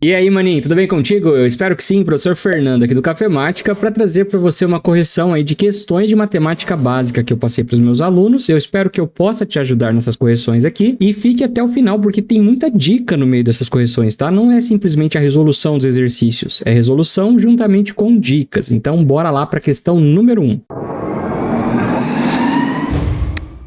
E aí, maninho, tudo bem contigo? Eu espero que sim, professor Fernando aqui do Cafemática, para trazer para você uma correção aí de questões de matemática básica que eu passei para os meus alunos. Eu espero que eu possa te ajudar nessas correções aqui e fique até o final, porque tem muita dica no meio dessas correções, tá? Não é simplesmente a resolução dos exercícios, é resolução juntamente com dicas. Então, bora lá para a questão número 1.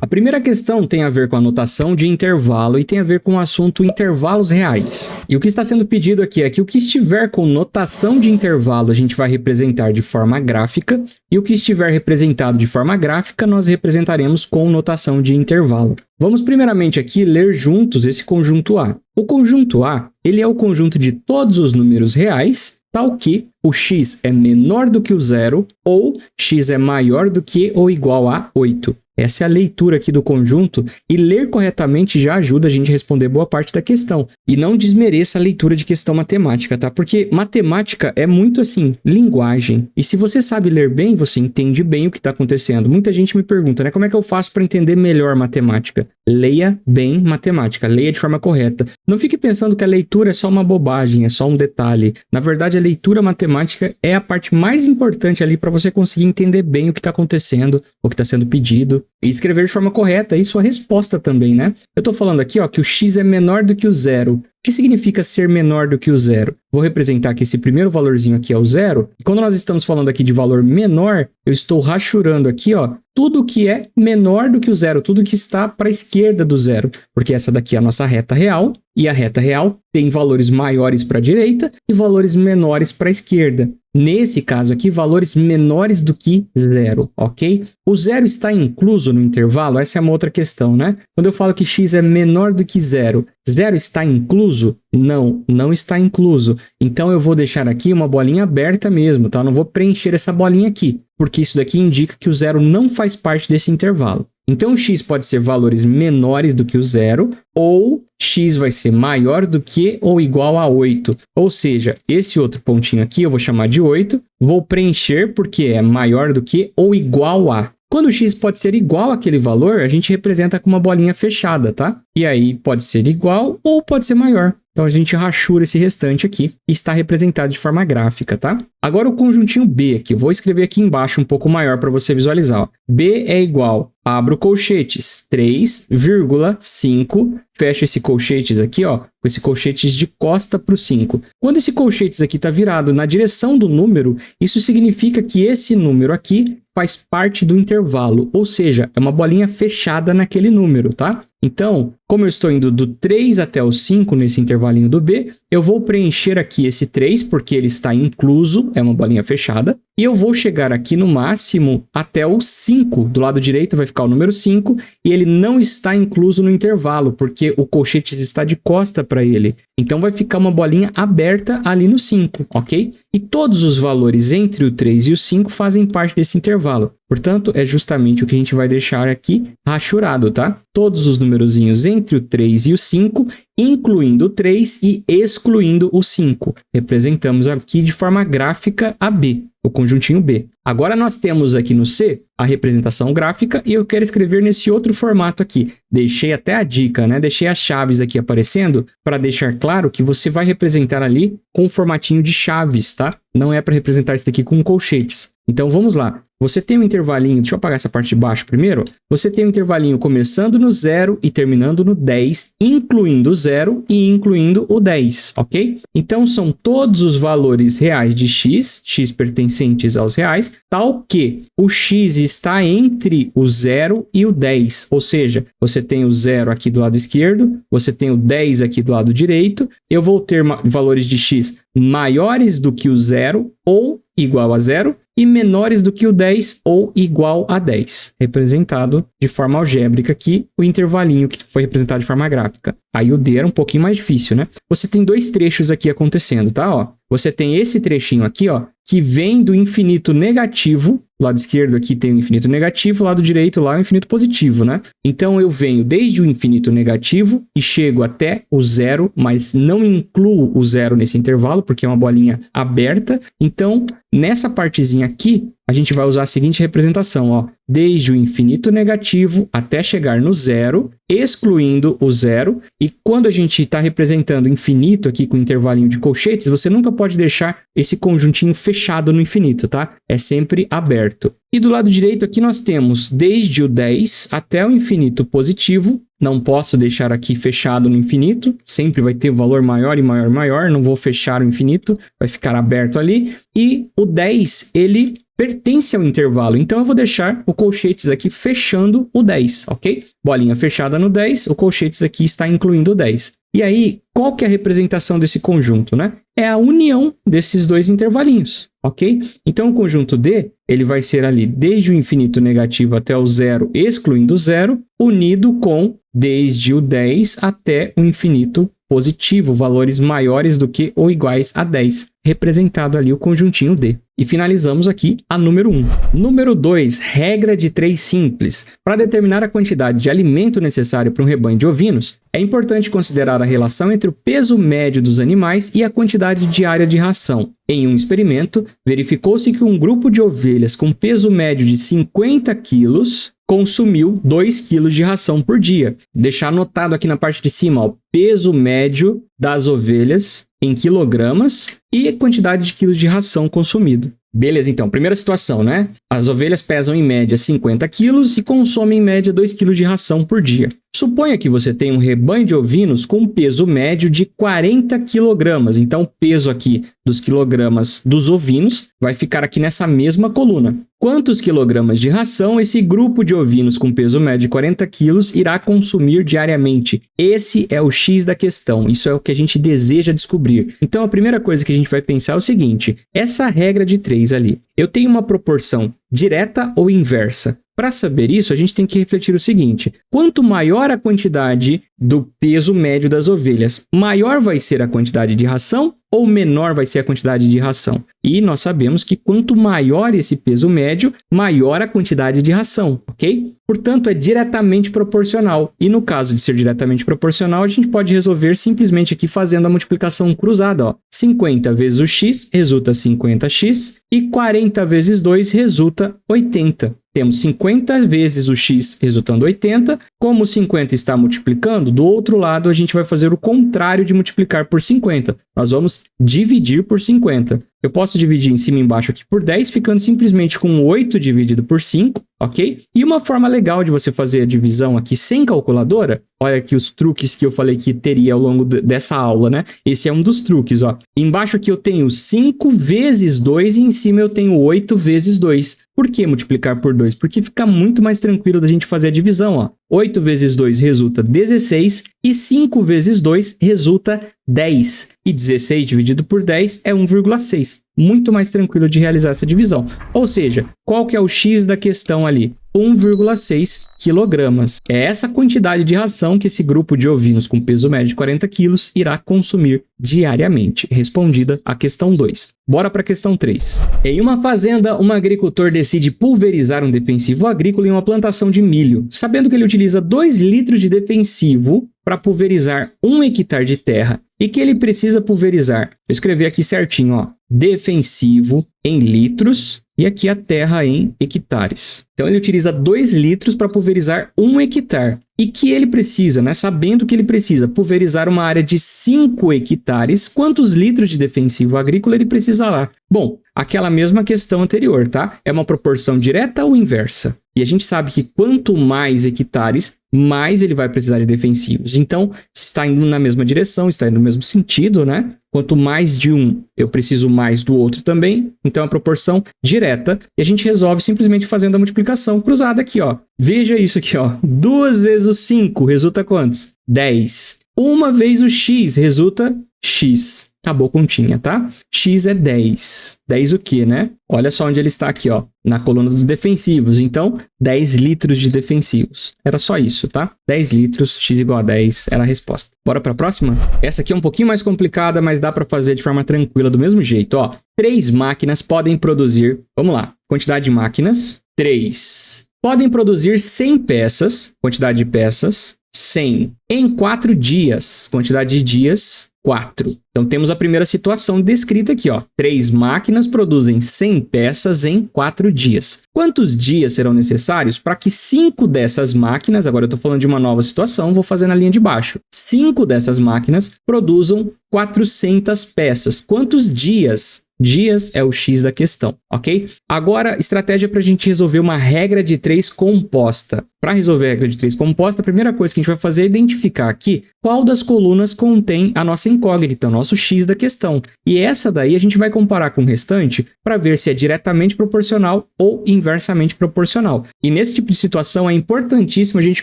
A primeira questão tem a ver com a notação de intervalo e tem a ver com o assunto intervalos reais. E o que está sendo pedido aqui é que o que estiver com notação de intervalo a gente vai representar de forma gráfica e o que estiver representado de forma gráfica nós representaremos com notação de intervalo. Vamos primeiramente aqui ler juntos esse conjunto A. O conjunto A, ele é o conjunto de todos os números reais, tal que o x é menor do que o zero ou x é maior do que ou igual a 8. Essa é a leitura aqui do conjunto e ler corretamente já ajuda a gente a responder boa parte da questão. E não desmereça a leitura de questão matemática, tá? Porque matemática é muito assim, linguagem. E se você sabe ler bem, você entende bem o que está acontecendo. Muita gente me pergunta, né? Como é que eu faço para entender melhor matemática? Leia bem matemática, leia de forma correta. Não fique pensando que a leitura é só uma bobagem, é só um detalhe. Na verdade, a leitura matemática é a parte mais importante ali para você conseguir entender bem o que está acontecendo, o que está sendo pedido. E escrever de forma correta, e sua resposta também, né? Eu estou falando aqui, ó, que o x é menor do que o zero. O que significa ser menor do que o zero? Vou representar que esse primeiro valorzinho aqui é o zero. E quando nós estamos falando aqui de valor menor, eu estou rachurando aqui, ó, tudo que é menor do que o zero, tudo que está para a esquerda do zero. Porque essa daqui é a nossa reta real, e a reta real tem valores maiores para a direita e valores menores para a esquerda. Nesse caso aqui, valores menores do que zero, ok? O zero está incluso no intervalo? Essa é uma outra questão, né? Quando eu falo que x é menor do que zero, zero está incluso? Não, não está incluso. Então eu vou deixar aqui uma bolinha aberta mesmo, tá? Eu não vou preencher essa bolinha aqui, porque isso daqui indica que o zero não faz parte desse intervalo. Então, x pode ser valores menores do que o zero, ou x vai ser maior do que ou igual a 8. Ou seja, esse outro pontinho aqui eu vou chamar de 8, vou preencher porque é maior do que ou igual a. Quando o x pode ser igual àquele valor, a gente representa com uma bolinha fechada, tá? E aí pode ser igual ou pode ser maior. Então a gente rachura esse restante aqui e está representado de forma gráfica, tá? Agora o conjuntinho B aqui, eu vou escrever aqui embaixo um pouco maior para você visualizar. Ó. B é igual, abro colchetes, 3,5, fecho esse colchetes aqui, ó, com esse colchetes de costa para o 5. Quando esse colchetes aqui está virado na direção do número, isso significa que esse número aqui faz parte do intervalo, ou seja, é uma bolinha fechada naquele número, tá? Então, como eu estou indo do 3 até o 5 nesse intervalinho do B, eu vou preencher aqui esse 3, porque ele está incluso, é uma bolinha fechada, e eu vou chegar aqui no máximo até o 5. Do lado direito vai ficar o número 5, e ele não está incluso no intervalo, porque o colchetes está de costa para ele. Então vai ficar uma bolinha aberta ali no 5, ok? E todos os valores entre o 3 e o 5 fazem parte desse intervalo. Portanto, é justamente o que a gente vai deixar aqui rachurado, tá? Todos os numerozinhos entre o 3 e o 5, incluindo o 3 e excluindo o 5. Representamos aqui de forma gráfica a B, o conjuntinho B. Agora nós temos aqui no C a representação gráfica e eu quero escrever nesse outro formato aqui. Deixei até a dica, né? Deixei as chaves aqui aparecendo para deixar claro que você vai representar ali com o formatinho de chaves, tá? Não é para representar isso daqui com colchetes. Então vamos lá. Você tem um intervalinho, deixa eu apagar essa parte de baixo primeiro. Você tem um intervalinho começando no 0 e terminando no 10, incluindo o 0 e incluindo o 10, ok? Então são todos os valores reais de x, x pertencentes aos reais, tal que o x está entre o 0 e o 10, ou seja, você tem o 0 aqui do lado esquerdo, você tem o 10 aqui do lado direito, eu vou ter valores de x maiores do que o 0 ou igual a 0 e menores do que o 10 ou igual a 10, representado de forma algébrica aqui, o intervalinho que foi representado de forma gráfica. Aí o D era um pouquinho mais difícil, né? Você tem dois trechos aqui acontecendo, tá? Ó, você tem esse trechinho aqui, ó, que vem do infinito negativo, do lado esquerdo aqui tem o infinito negativo, do lado direito lá é o infinito positivo, né? Então eu venho desde o infinito negativo e chego até o 0, mas não incluo o 0 nesse intervalo, porque é uma bolinha aberta. Então, nessa partezinha aqui, a gente vai usar a seguinte representação, ó. Desde o infinito negativo até chegar no zero, excluindo o zero. E quando a gente está representando infinito aqui com intervalinho de colchetes, você nunca pode deixar esse conjuntinho fechado no infinito, tá? É sempre aberto. E do lado direito aqui nós temos desde o 10 até o infinito positivo. Não posso deixar aqui fechado no infinito, sempre vai ter valor maior e maior e maior, não vou fechar o infinito, vai ficar aberto ali. E o 10, ele pertence ao intervalo, então eu vou deixar o colchetes aqui fechando o 10, ok? Bolinha fechada no 10, o colchetes aqui está incluindo o 10. E aí, qual que é a representação desse conjunto, né? É a união desses dois intervalinhos, ok? Então, o conjunto D, ele vai ser ali desde o infinito negativo até o zero, excluindo o zero, unido com desde o 10 até o infinito positivo, valores maiores do que ou iguais a 10, representado ali o conjuntinho D. E finalizamos aqui a número 1. Número 2, regra de 3 simples. Para determinar a quantidade de alimento necessário para um rebanho de ovinos, é importante considerar a relação entre o peso médio dos animais e a quantidade diária de ração. Em um experimento, verificou-se que um grupo de ovelhas com peso médio de 50 quilos consumiu 2 quilos de ração por dia. Deixar anotado aqui na parte de cima, ó, peso médio das ovelhas em quilogramas e a quantidade de quilos de ração consumido. Beleza, então, primeira situação, né? As ovelhas pesam em média 50 quilos e consomem em média 2 quilos de ração por dia. Suponha que você tem um rebanho de ovinos com um peso médio de 40 quilogramas. Então, o peso aqui dos quilogramas dos ovinos vai ficar aqui nessa mesma coluna. Quantos quilogramas de ração esse grupo de ovinos com peso médio de 40 quilos irá consumir diariamente? Esse é o X da questão. Isso é o que a gente deseja descobrir. Então, a primeira coisa que a gente vai pensar é o seguinte. Essa regra de 3 ali. Eu tenho uma proporção direta ou inversa? Para saber isso, a gente tem que refletir o seguinte. Quanto maior a quantidade do peso médio das ovelhas, maior vai ser a quantidade de ração ou menor vai ser a quantidade de ração? E nós sabemos que quanto maior esse peso médio, maior a quantidade de ração, ok? Portanto, é diretamente proporcional. E no caso de ser diretamente proporcional, a gente pode resolver simplesmente aqui fazendo a multiplicação cruzada, ó. 50 vezes o x resulta 50x e 40 vezes 2 resulta 80. Temos 50 vezes o x resultando 80. Como o 50 está multiplicando, do outro lado a gente vai fazer o contrário de multiplicar por 50. Nós vamos dividir por 50. Eu posso dividir em cima e embaixo aqui por 10, ficando simplesmente com 8 dividido por 5, ok? E uma forma legal de você fazer a divisão aqui sem calculadora, olha aqui os truques que eu falei que teria ao longo dessa aula, né? Esse é um dos truques, ó. Embaixo aqui eu tenho 5 vezes 2 e em cima eu tenho 8 vezes 2. Por que multiplicar por 2? Porque fica muito mais tranquilo da gente fazer a divisão, ó. 8 vezes 2 resulta 16 e 5 vezes 2 resulta 10. E 16 dividido por 10 é 1,6. Muito mais tranquilo de realizar essa divisão. Ou seja, qual que é o X da questão ali? 1,6 quilogramas. É essa quantidade de ração que esse grupo de ovinos com peso médio de 40 quilos irá consumir diariamente. Respondida a questão 2. Bora para a questão 3. Em uma fazenda, um agricultor decide pulverizar um defensivo agrícola em uma plantação de milho. Sabendo que ele utiliza 2 litros de defensivo para pulverizar 1 hectare de terra e que ele precisa pulverizar, eu escrevi aqui certinho, ó, defensivo em litros e aqui a terra em hectares. Então ele utiliza 2 litros para pulverizar 1 hectare e que ele precisa, né, sabendo que ele precisa pulverizar uma área de 5 hectares, quantos litros de defensivo agrícola ele precisa lá? Bom, aquela mesma questão anterior, tá? É uma proporção direta ou inversa? E a gente sabe que quanto mais hectares, mais ele vai precisar de defensivos. Então, está indo na mesma direção, está indo no mesmo sentido, né? Quanto mais de um, eu preciso mais do outro também. Então, é uma proporção direta. E a gente resolve simplesmente fazendo a multiplicação cruzada aqui, ó. Veja isso aqui, ó. 2 vezes o 5 resulta quantos? 10. 1 vez o x resulta x. Acabou a continha, tá? X é 10. 10 o quê, né? Olha só onde ele está aqui, ó. Na coluna dos defensivos. Então, 10 litros de defensivos. Era só isso, tá? 10 litros, x igual a 10, era a resposta. Bora para a próxima? Essa aqui é um pouquinho mais complicada, mas dá para fazer de forma tranquila do mesmo jeito, ó. 3 máquinas podem produzir... Vamos lá. Quantidade de máquinas. 3. Podem produzir 100 peças. Quantidade de peças. 100. Em 4 dias. Quantidade de dias. 4. Então temos a primeira situação descrita aqui, ó. 3 máquinas produzem 100 peças em 4 dias. Quantos dias serão necessários para que 5 dessas máquinas, agora eu estou falando de uma nova situação, vou fazer na linha de baixo. 5 dessas máquinas produzam 400 peças. Quantos dias? Dias é o X da questão, ok? Agora, estratégia para a gente resolver uma regra de 3 composta. Para resolver a regra de 3 composta, a primeira coisa que a gente vai fazer é identificar aqui qual das colunas contém a nossa incógnita, o nosso X da questão. E essa daí a gente vai comparar com o restante para ver se é diretamente proporcional ou inversamente proporcional. E nesse tipo de situação é importantíssimo a gente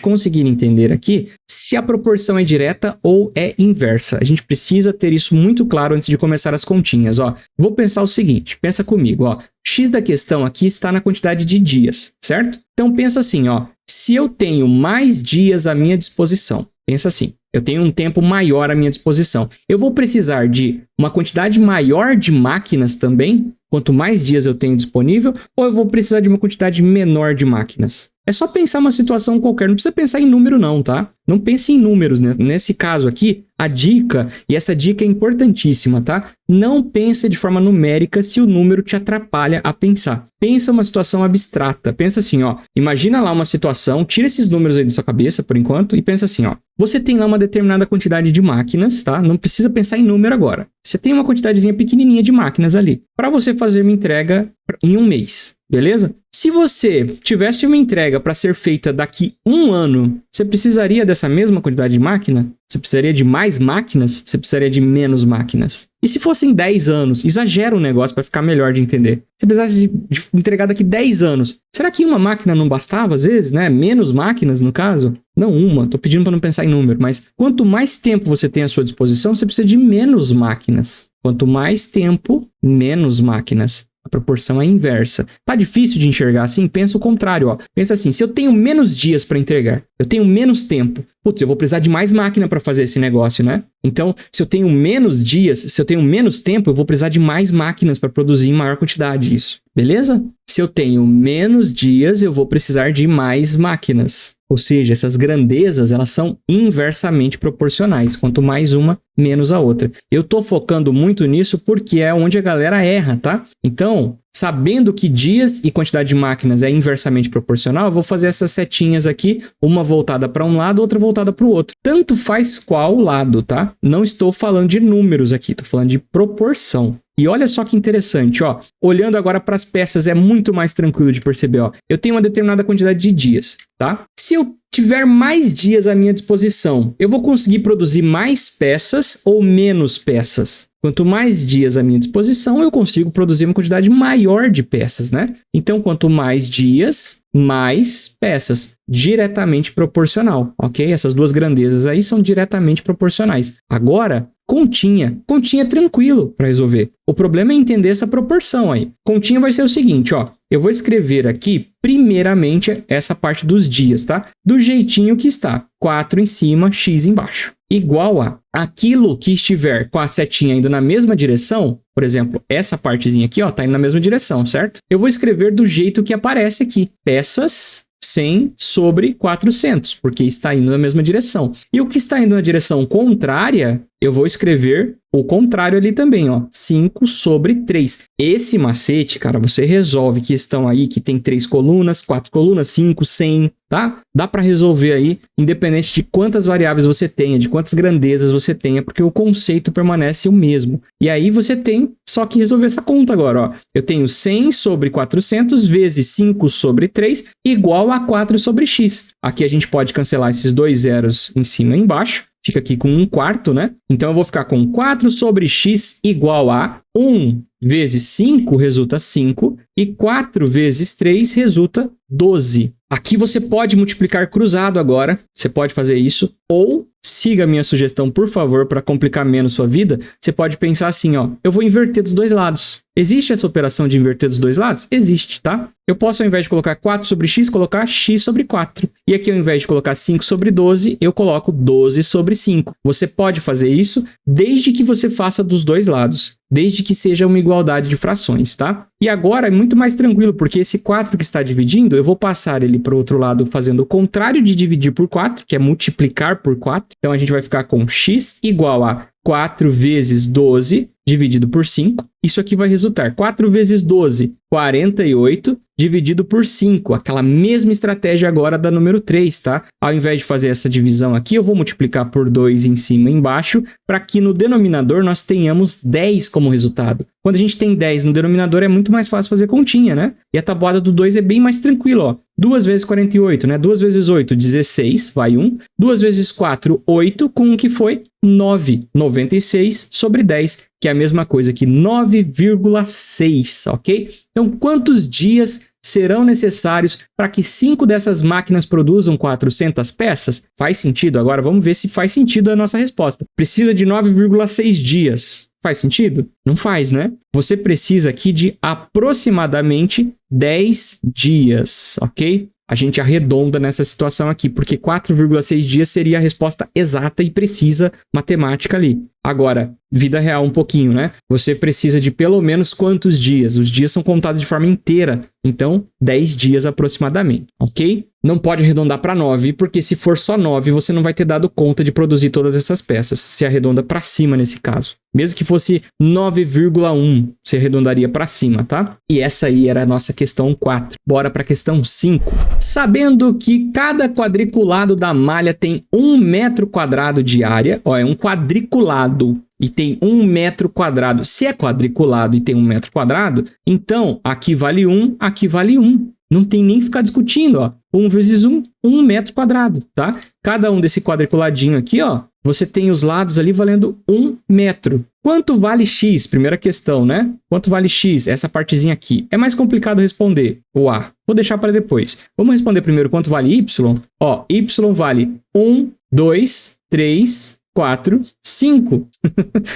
conseguir entender aqui se a proporção é direta ou é inversa. A gente precisa ter isso muito claro antes de começar as continhas, ó. Vou pensar o seguinte, pensa comigo, ó. X da questão aqui está na quantidade de dias, certo? Então pensa assim, ó. Se eu tenho mais dias à minha disposição, pensa assim, eu tenho um tempo maior à minha disposição, eu vou precisar de uma quantidade maior de máquinas também, quanto mais dias eu tenho disponível, ou eu vou precisar de uma quantidade menor de máquinas? É só pensar uma situação qualquer, não precisa pensar em número não, tá? Não pense em números, né? Nesse caso aqui, a dica, e essa dica é importantíssima, tá? Não pense de forma numérica se o número te atrapalha a pensar. Pensa uma situação abstrata, pensa assim, ó, imagina lá uma situação, tira esses números aí da sua cabeça por enquanto e pensa assim, ó, você tem lá uma determinada quantidade de máquinas, tá? Não precisa pensar em número agora. Você tem uma quantidadezinha pequenininha de máquinas ali, para você fazer uma entrega em um mês, beleza? Se você tivesse uma entrega para ser feita daqui 1 ano, você precisaria dessa mesma quantidade de máquina? Você precisaria de mais máquinas? Você precisaria de menos máquinas? E se fossem 10 anos? Exagera o negócio para ficar melhor de entender. Você precisasse de entregar daqui 10 anos. Será que uma máquina não bastava às vezes, né? Menos máquinas no caso? Não uma, tô pedindo para não pensar em número, mas quanto mais tempo você tem à sua disposição, você precisa de menos máquinas. Quanto mais tempo, menos máquinas. A proporção é inversa. Tá difícil de enxergar assim? Pensa o contrário, ó. Pensa assim, se eu tenho menos dias para entregar, eu tenho menos tempo, putz, eu vou precisar de mais máquina para fazer esse negócio, né? Então, se eu tenho menos dias, se eu tenho menos tempo, eu vou precisar de mais máquinas para produzir em maior quantidade isso. Beleza? Se eu tenho menos dias, eu vou precisar de mais máquinas. Ou seja, essas grandezas, elas são inversamente proporcionais. Quanto mais uma, menos a outra. Eu tô focando muito nisso porque é onde a galera erra, tá? Então, sabendo que dias e quantidade de máquinas é inversamente proporcional, eu vou fazer essas setinhas aqui, uma voltada para um lado, outra voltada para o outro. Tanto faz qual lado, tá? Não estou falando de números aqui, estou falando de proporção. E olha só que interessante, ó. Olhando agora para as peças, é muito mais tranquilo de perceber, ó. Eu tenho uma determinada quantidade de dias, tá? Se eu tiver mais dias à minha disposição, eu vou conseguir produzir mais peças ou menos peças? Quanto mais dias à minha disposição, eu consigo produzir uma quantidade maior de peças, né? Então, quanto mais dias, mais peças. Diretamente proporcional, ok? Essas duas grandezas aí são diretamente proporcionais. Agora, continha. Continha é tranquilo para resolver. O problema é entender essa proporção aí. Continha vai ser o seguinte, ó. Eu vou escrever aqui, primeiramente, essa parte dos dias, tá? Do jeitinho que está. 4 em cima, x embaixo. Igual a aquilo que estiver com a setinha indo na mesma direção, por exemplo, essa partezinha aqui, ó, tá indo na mesma direção, certo? Eu vou escrever do jeito que aparece aqui. Peças 100 sobre 400, porque está indo na mesma direção. E o que está indo na direção contrária, eu vou escrever o contrário ali também, ó, 5 sobre 3. Esse macete, cara, você resolve questão aí que tem 3 colunas, 4 colunas, 5, 100, tá? Dá para resolver aí, independente de quantas variáveis você tenha, de quantas grandezas você tenha, porque o conceito permanece o mesmo. E aí você tem só que resolver essa conta agora, ó. Eu tenho 100 sobre 400 vezes 5 sobre 3 igual a 4 sobre x. Aqui a gente pode cancelar esses dois zeros em cima e embaixo. Fica aqui com 1/4, né? Então eu vou ficar com 4 sobre x igual a 1 vezes 5 resulta 5 e 4 vezes 3 resulta 12. Aqui você pode multiplicar cruzado agora, você pode fazer isso, ou siga a minha sugestão, por favor, para complicar menos sua vida, você pode pensar assim, ó, eu vou inverter dos dois lados. Existe essa operação de inverter dos dois lados? Existe, tá? Eu posso, ao invés de colocar 4 sobre x, colocar x sobre 4. E aqui, ao invés de colocar 5 sobre 12, eu coloco 12 sobre 5. Você pode fazer isso desde que você faça dos dois lados. Desde que seja uma igualdade de frações, tá? E agora é muito mais tranquilo, porque esse 4 que está dividindo, eu vou passar ele para o outro lado fazendo o contrário de dividir por 4, que é multiplicar por 4. Então a gente vai ficar com x igual a 4 vezes 12 dividido por 5. Isso aqui vai resultar 4 vezes 12, 48, dividido por 5. Aquela mesma estratégia agora da número 3, tá? Ao invés de fazer essa divisão aqui, eu vou multiplicar por 2 em cima e embaixo, para que no denominador nós tenhamos 10 como resultado. Quando a gente tem 10 no denominador, é muito mais fácil fazer continha, né? E a tabuada do 2 é bem mais tranquilo, ó. 2 vezes 48, né? 2 vezes 8, 16, vai 1. 2 vezes 4, 8, com o que foi 9. 96 sobre 10, que é a mesma coisa que 9,6, ok? Então, quantos dias serão necessários para que 5 dessas máquinas produzam 400 peças? Faz sentido? Agora vamos ver se faz sentido a nossa resposta. Precisa de 9,6 dias. Faz sentido? Não faz, né? Você precisa aqui de aproximadamente 10 dias, ok? A gente arredonda nessa situação aqui, porque 4,6 dias seria a resposta exata e precisa matemática ali. Agora, vida real um pouquinho, né? Você precisa de pelo menos quantos dias? Os dias são contados de forma inteira, então 10 dias aproximadamente, ok? Não pode arredondar para 9, porque se for só 9, você não vai ter dado conta de produzir todas essas peças. Se arredonda para cima nesse caso. Mesmo que fosse 9,1, você arredondaria para cima, tá? E essa aí era a nossa questão 4. Bora para a questão 5. Sabendo que cada quadriculado da malha tem 1 metro quadrado de área, ó, é um quadriculado e tem 1 metro quadrado. Se é quadriculado e tem 1 metro quadrado, então aqui vale 1, aqui vale 1. Não tem nem que ficar discutindo, ó. 1 vezes 1, 1 metro quadrado, tá? Cada um desse quadriculadinho aqui, ó, você tem os lados ali valendo 1 metro. Quanto vale x? Primeira questão, né? Quanto vale x? Essa partezinha aqui. É mais complicado responder o A. Vou deixar para depois. Vamos responder primeiro quanto vale y. Ó, y vale 1, 2, 3, 4, 5.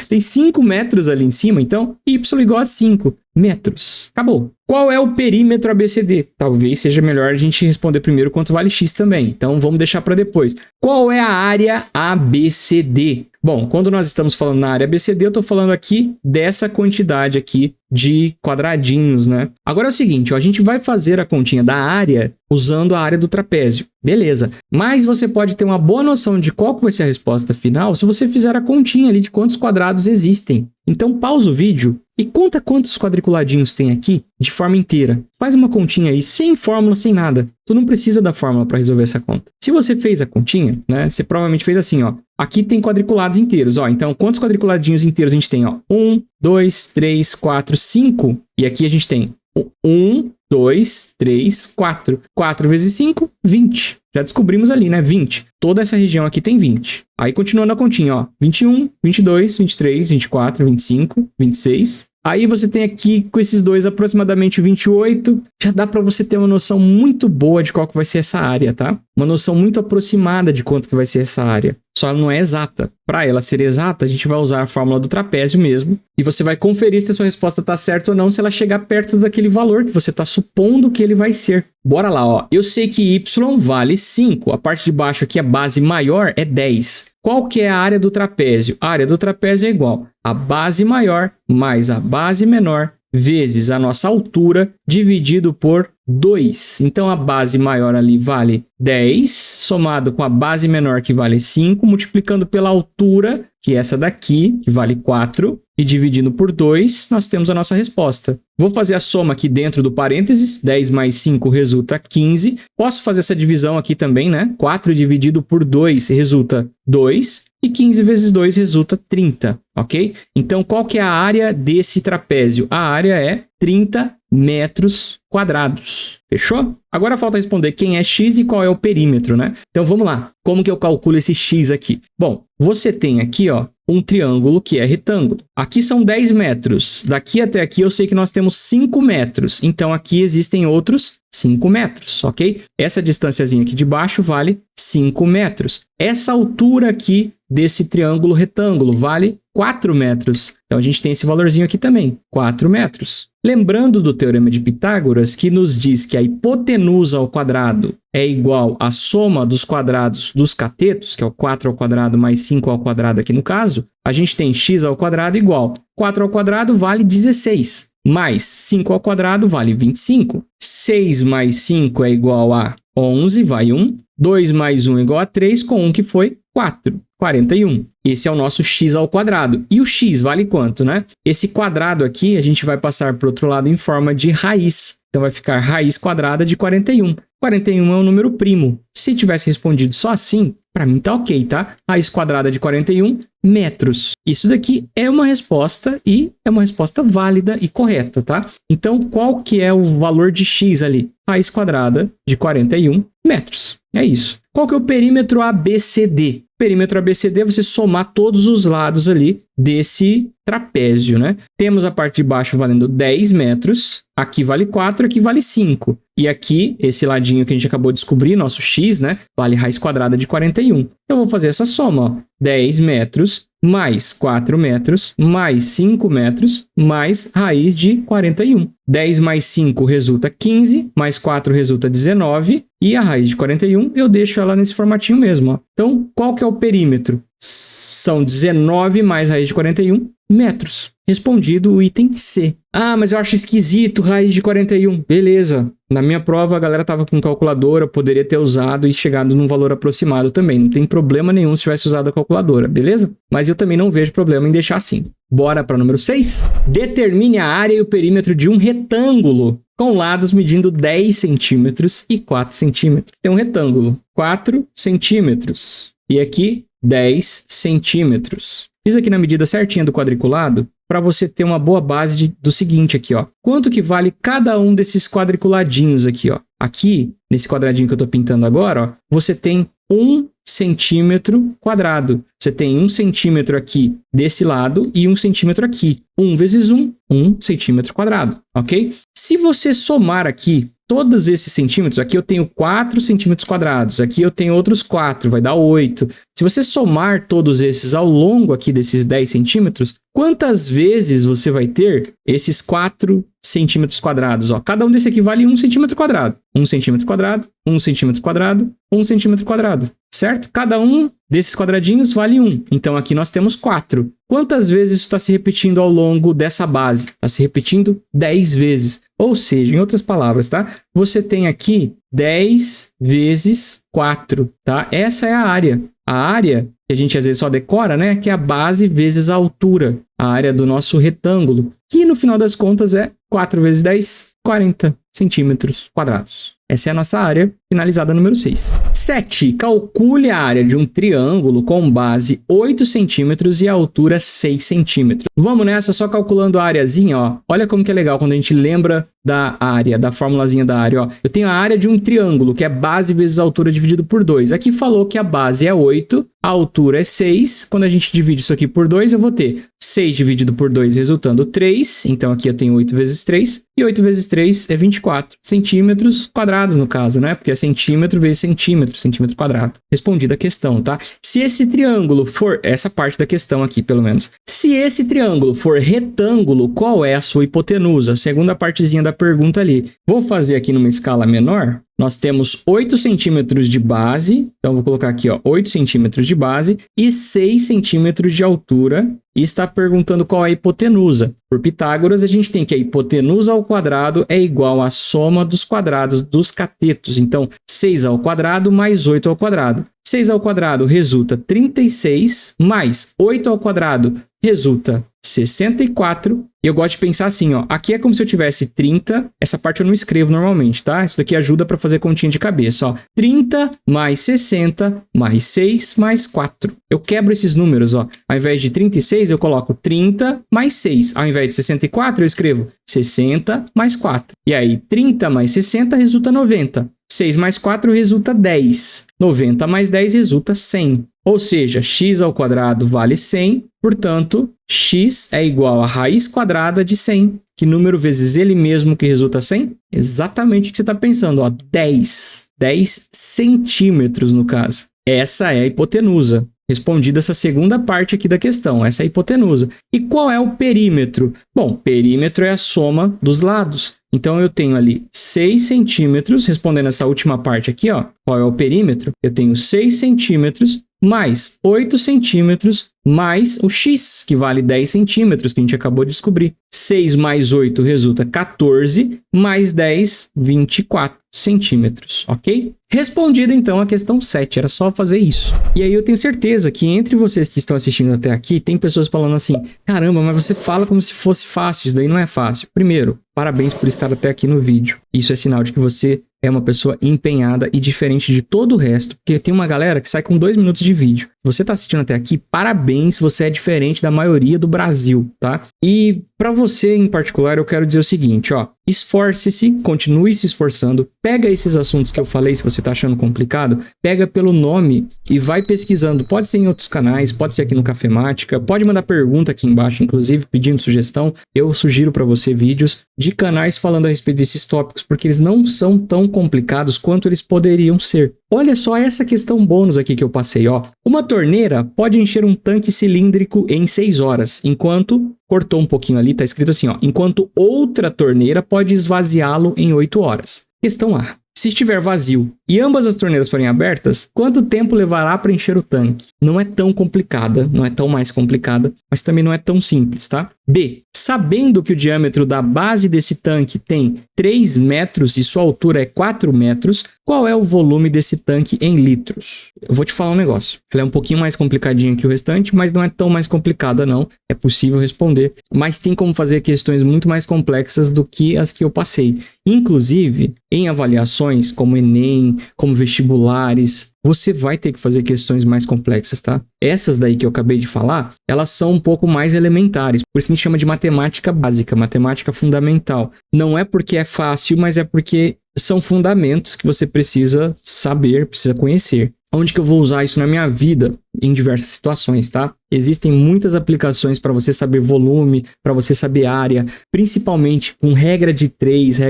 Tem 5 metros ali em cima, então y igual a 5 metros. Acabou. Qual é o perímetro ABCD? Talvez seja melhor a gente responder primeiro quanto vale x também. Então vamos deixar para depois. Qual é a área ABCD? Bom, quando nós estamos falando na área ABCD, eu estou falando aqui dessa quantidade aqui de quadradinhos, né? Agora é o seguinte, ó, a gente vai fazer a continha da área usando a área do trapézio. Beleza. Mas você pode ter uma boa noção de qual que vai ser a resposta final se você fizer a continha ali de quantos quadrados existem. Então pausa o vídeo e conta quantos quadriculadinhos tem aqui de forma inteira. Faz uma continha aí, sem fórmula, sem nada. Tu não precisa da fórmula para resolver essa conta. Se você fez a continha, né, você provavelmente fez assim, ó. Aqui tem quadriculados inteiros, ó. Então, quantos quadriculadinhos inteiros a gente tem, ó? 1, 2, 3, 4, 5. E aqui a gente tem 1, 2, 3, 4. 4 vezes 5, 20. Já descobrimos ali, né? 20. Toda essa região aqui tem 20. Aí, continuando a continha, ó. 21, 22, 23, 24, 25, 26... Aí você tem aqui com esses dois aproximadamente 28, já dá para você ter uma noção muito boa de qual que vai ser essa área, tá? Uma noção muito aproximada de quanto que vai ser essa área. Só ela não é exata. Para ela ser exata, a gente vai usar a fórmula do trapézio mesmo e você vai conferir se a sua resposta está certa ou não se ela chegar perto daquele valor que você está supondo que ele vai ser. Bora lá, ó. Eu sei que y vale 5. A parte de baixo aqui, a base maior, é 10. Qual que é a área do trapézio? A área do trapézio é igual a base maior mais a base menor vezes a nossa altura dividido por 2. Então, a base maior ali vale 10, somado com a base menor que vale 5, multiplicando pela altura, que é essa daqui, que vale 4, e dividindo por 2, nós temos a nossa resposta. Vou fazer a soma aqui dentro do parênteses, 10 mais 5 resulta 15. Posso fazer essa divisão aqui também, né? 4 dividido por 2 resulta 2. E 15 vezes 2 resulta 30, ok? Então, qual que é a área desse trapézio? A área é 30 metros quadrados. Fechou? Agora falta responder quem é x e qual é o perímetro, né? Então, vamos lá. Como que eu calculo esse x aqui? Bom, você tem aqui, ó, um triângulo que é retângulo. Aqui são 10 metros. Daqui até aqui eu sei que nós temos 5 metros. Então, aqui existem outros 5 metros, ok? Essa distânciazinha aqui de baixo vale 5 metros. Essa altura aqui desse triângulo retângulo vale 4 metros. Então, a gente tem esse valorzinho aqui também, 4 metros. Lembrando do Teorema de Pitágoras, que nos diz que a hipotenusa ao quadrado é igual à soma dos quadrados dos catetos, que é o 4 ao quadrado mais 5 ao quadrado aqui no caso, a gente tem x ao quadrado igual 4 ao quadrado vale 16, mais 5 ao quadrado vale 25. 6 mais 5 é igual a 11, vai 1. 2 mais 1 é igual a 3, com 1 que foi 4, 41. Esse é o nosso x ao quadrado. E o x vale quanto, né? Esse quadrado aqui a gente vai passar para o outro lado em forma de raiz. Então vai ficar raiz quadrada de 41. 41 é um número primo. Se tivesse respondido só assim, para mim tá ok, tá? Raiz quadrada de 41 metros. Isso daqui é uma resposta e é uma resposta válida e correta, tá? Então, qual que é o valor de x ali? Raiz quadrada de 41 metros. É isso. Qual que é o perímetro ABCD? Perímetro ABCD é você somar todos os lados ali desse trapézio, né? Temos a parte de baixo valendo 10 metros, aqui vale 4, aqui vale 5. E aqui, esse ladinho que a gente acabou de descobrir, nosso x, né? Vale raiz quadrada de 41. Eu vou fazer essa soma, ó. 10 metros mais 4 metros mais 5 metros mais raiz de 41. 10 mais 5 resulta 15, mais 4 resulta 19, e a raiz de 41 eu deixo ela nesse formatinho mesmo, ó. Então, qual que é o perímetro? São 19 mais raiz de 41 metros. Respondido o item C. Ah, mas eu acho esquisito raiz de 41. Beleza. Na minha prova a galera tava com calculadora, poderia ter usado e chegado num valor aproximado também. Não tem problema nenhum se tivesse usado a calculadora, beleza? Mas eu também não vejo problema em deixar assim. Bora para número 6? Determine a área e o perímetro de um retângulo com lados medindo 10 centímetros e 4 centímetros. Tem um retângulo, 4 centímetros. E aqui, 10 centímetros. Fiz aqui na medida certinha do quadriculado para você ter uma boa base do seguinte aqui, ó. Quanto que vale cada um desses quadriculadinhos aqui, ó? Aqui, nesse quadradinho que eu tô pintando agora, ó, você tem 1 centímetro quadrado. Você tem 1 centímetro aqui desse lado e 1 centímetro aqui. 1 vezes 1, 1 centímetro quadrado, ok? Se você somar aqui todos esses centímetros, aqui eu tenho 4 centímetros quadrados, aqui eu tenho outros 4, vai dar 8. Se você somar todos esses ao longo aqui desses 10 centímetros, quantas vezes você vai ter esses 4 centímetros quadrados? Ó, cada um desse aqui vale 1 centímetro quadrado. 1 centímetro quadrado, 1 centímetro quadrado, 1 centímetro quadrado, certo? Cada um desses quadradinhos vale 1. Então aqui nós temos 4. Quantas vezes isso está se repetindo ao longo dessa base? Está se repetindo 10 vezes. Ou seja, em outras palavras, tá? Você tem aqui 10 vezes 4, tá? Essa é a área. A área, que a gente às vezes só decora, né? Que é a base vezes a altura. A área do nosso retângulo. Que no final das contas é 4 vezes 10, 40 centímetros quadrados. Essa é a nossa área finalizada número 6. 7. Calcule a área de um triângulo com base 8 centímetros e altura 6 centímetros. Vamos nessa só calculando a areazinha, ó. Olha como que é legal quando a gente lembra da área, da formulazinha da área, ó. Eu tenho a área de um triângulo, que é base vezes altura dividido por 2. Aqui falou que a base é 8, a altura é 6. Quando a gente divide isso aqui por 2, eu vou ter 6 dividido por 2 resultando 3. Então aqui eu tenho 8 vezes 3. E 8 vezes 3 é 24 centímetros quadrados, no caso, né? Porque é centímetro vezes centímetro, centímetro quadrado. Respondida a questão, tá? Se esse triângulo for... Essa parte da questão aqui, pelo menos. Se esse triângulo for retângulo, qual é a sua hipotenusa? Segunda partezinha da pergunta ali. Vou fazer aqui numa escala menor. Nós temos 8 centímetros de base, então vou colocar aqui, ó, 8 centímetros de base e 6 centímetros de altura, e está perguntando qual é a hipotenusa. Por Pitágoras, a gente tem que a hipotenusa ao quadrado é igual à soma dos quadrados dos catetos. Então, 6 ao quadrado mais 8 ao quadrado. 6 ao quadrado resulta 36, mais 8 ao quadrado resulta 64. E eu gosto de pensar assim, ó. Aqui é como se eu tivesse 30. Essa parte eu não escrevo normalmente, tá? Isso daqui ajuda para fazer continha de cabeça, ó. 30 mais 60 mais 6 mais 4. Eu quebro esses números, ó. Ao invés de 36, eu coloco 30 mais 6. Ao invés de 64, eu escrevo 60 mais 4. E aí, 30 mais 60 resulta 90. 6 mais 4 resulta 10. 90 mais 10 resulta 100. Ou seja, x ao quadrado vale 100, portanto, x é igual a raiz quadrada de 100. Que número vezes ele mesmo que resulta 100? Exatamente o que você está pensando, ó, 10. 10 centímetros no caso. Essa é a hipotenusa. Respondida essa segunda parte aqui da questão, essa é a hipotenusa. E qual é o perímetro? Bom, perímetro é a soma dos lados. Então, eu tenho ali 6 centímetros, respondendo essa última parte aqui, ó. Qual é o perímetro? Eu tenho 6 centímetros mais 8 centímetros mais o x, que vale 10 centímetros, que a gente acabou de descobrir. 6 mais 8 resulta 14, mais 10, 24 centímetros, ok? Respondida então a questão 7, era só fazer isso. E aí eu tenho certeza que entre vocês que estão assistindo até aqui, tem pessoas falando assim, caramba, mas você fala como se fosse fácil, isso daí não é fácil. Primeiro, parabéns por estar até aqui no vídeo. Isso é sinal de que você é uma pessoa empenhada e diferente de todo o resto, porque tem uma galera que sai com 2 minutos de vídeo. Você tá assistindo até aqui, parabéns, você é diferente da maioria do Brasil, tá? E para você em particular, eu quero dizer o seguinte, ó, esforce-se, continue se esforçando, pega esses assuntos que eu falei, se você tá achando complicado, pega pelo nome e vai pesquisando. Pode ser em outros canais, pode ser aqui no Cafemática, pode mandar pergunta aqui embaixo, inclusive, pedindo sugestão. Eu sugiro para você vídeos de canais falando a respeito desses tópicos, porque eles não são tão complicados quanto eles poderiam ser. Olha só essa questão bônus aqui que eu passei, ó. Uma torneira pode encher um tanque cilíndrico em 6 horas, enquanto, cortou um pouquinho ali, tá escrito assim, ó, enquanto outra torneira pode esvaziá-lo em 8 horas. Questão A. Se estiver vazio e ambas as torneiras forem abertas, quanto tempo levará para encher o tanque? Não é tão complicada, não é tão mais complicada, mas também não é tão simples, tá? B. Sabendo que o diâmetro da base desse tanque tem 3 metros e sua altura é 4 metros, qual é o volume desse tanque em litros? Eu vou te falar um negócio. Ela é um pouquinho mais complicadinha que o restante, mas não é tão mais complicada não. É possível responder, mas tem como fazer questões muito mais complexas do que as que eu passei. Inclusive, em avaliações como Enem, como vestibulares, você vai ter que fazer questões mais complexas, tá? Essas daí que eu acabei de falar, elas são um pouco mais elementares. Por isso que a gente chama de matemática básica, matemática fundamental. Não é porque é fácil, mas é porque são fundamentos que você precisa saber, precisa conhecer. Onde que eu vou usar isso na minha vida? Em diversas situações, tá? Existem muitas aplicações para você saber volume, para você saber área, principalmente com regra de 3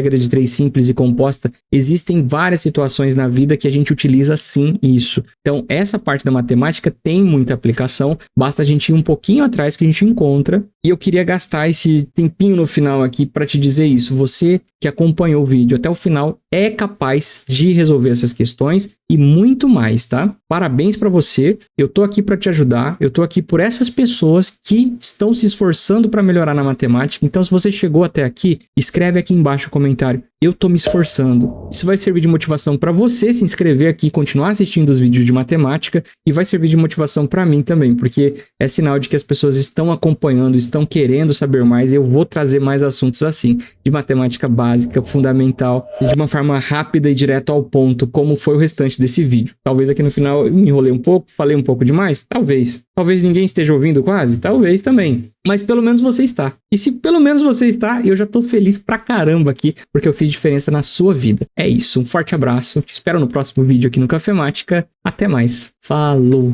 simples e composta. Existem várias situações na vida que a gente utiliza sim isso. Então, essa parte da matemática tem muita aplicação, basta a gente ir um pouquinho atrás que a gente encontra. E eu queria gastar esse tempinho no final aqui para te dizer isso. Você que acompanhou o vídeo até o final é capaz de resolver essas questões e muito mais, tá? Parabéns para você. Eu tô aqui para te ajudar. Eu tô aqui por essas pessoas que estão se esforçando para melhorar na matemática. Então, se você chegou até aqui, escreve aqui embaixo o comentário. Eu tô me esforçando. Isso vai servir de motivação para você se inscrever aqui, continuar assistindo os vídeos de matemática e vai servir de motivação para mim também, porque é sinal de que as pessoas estão acompanhando, estão querendo saber mais. Eu vou trazer mais assuntos assim, de matemática básica, fundamental, e de uma forma rápida e direto ao ponto, como foi o restante desse vídeo. Talvez aqui no final eu me enrolei um pouco, falei um pouco demais, talvez. Talvez ninguém esteja ouvindo quase, talvez também. Mas pelo menos você está. E se pelo menos você está, eu já tô feliz pra caramba aqui, porque eu fiz diferença na sua vida. É isso, um forte abraço. Te espero no próximo vídeo aqui no Cafemática. Até mais. Falou!